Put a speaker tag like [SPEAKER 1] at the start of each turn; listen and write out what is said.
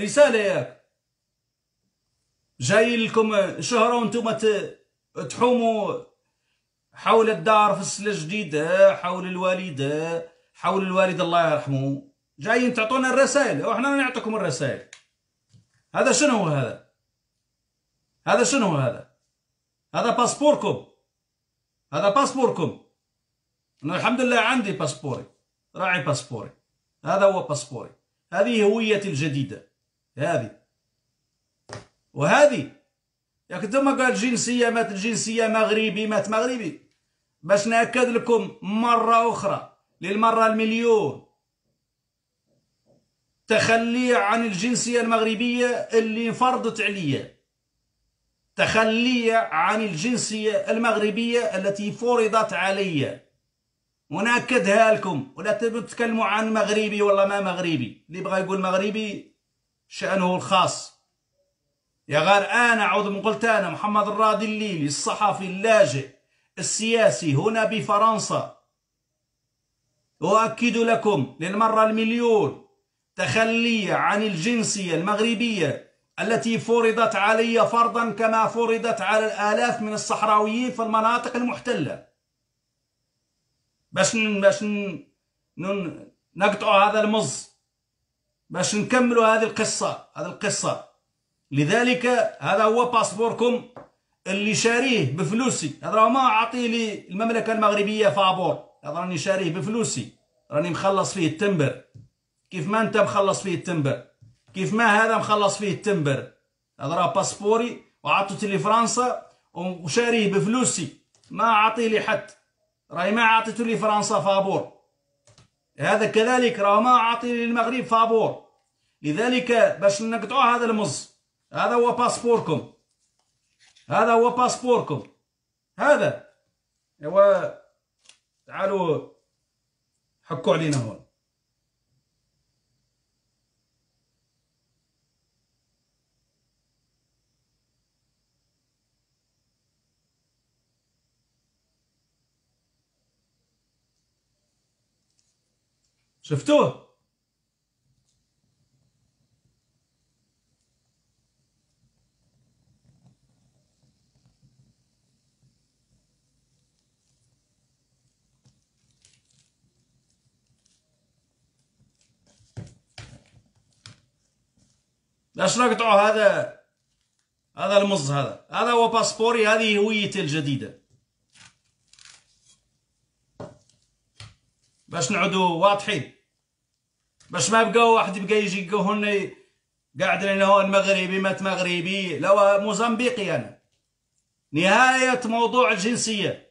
[SPEAKER 1] رسالة ياك، جاي لكم شهرة وانتم تحوموا حول الدار في السلة الجديدة، حول الوالد الله يرحمه، جايين تعطونا الرسائل وإحنا نعطيكم الرسائل. هذا شنو هو هذا شنو هو هذا باسبوركم، هذا باسبوركم. أنا الحمد لله عندي باسبوري، راعي باسبوري، هذا هو باسبوري، هذه هويتي الجديدة هذه. وهذه ياك انتما قال جنسية مات الجنسية مغربي مات مغربي، باش نأكد لكم مرة أخرى للمرة المليون، تخلي عن الجنسية المغربية اللي فرضت عليا، تخلي عن الجنسية المغربية التي فرضت علي، ونأكدها لكم. ولا تتكلموا عن مغربي ولا ما مغربي، اللي بغى يقول مغربي شأنه الخاص. يا غير أنا عوض من قلت أنا محمد الراضي الليلي الصحفي اللاجئ السياسي هنا بفرنسا، أؤكد لكم للمرة المليون تخلي عن الجنسية المغربية التي فرضت علي فرضا كما فرضت على الآلاف من الصحراويين في المناطق المحتلة، باش نقطعوا هذا المز، باش نكملوا هذه القصة. لذلك هذا هو باسبوركم اللي شاريه بفلوسي. هذا ما أعطيه لي المملكة المغربية فابور، هذا راني شاريه بفلوسي، راني مخلص فيه التمبر، كيف ما أنت مخلص فيه التمبر، كيف ما هذا مخلص فيه التمبر. هذا راه باسبوري وعطيته لفرنسا وشاريه بفلوسي، ما أعطيه لي حد، راهي ما عطيته لي فرنسا فابور. هذا كذلك راه ما أعطي للمغرب فابور. لذلك باش نقطعوا هذا المز، هذا هو باسبوركم، هذا هو باسبوركم هذا. ايوا تعالوا حكوا علينا هون. شفتوه؟ باش نقطعوا هذا المز، هذا هو باسبوري، هذه هويتي الجديدة، باش نعودوا واضحين، باش ما بقاو واحد يبقى يجي هنا قاعد لنا هون مغربي مات مغربي. لا موزمبيقي أنا. نهاية موضوع الجنسية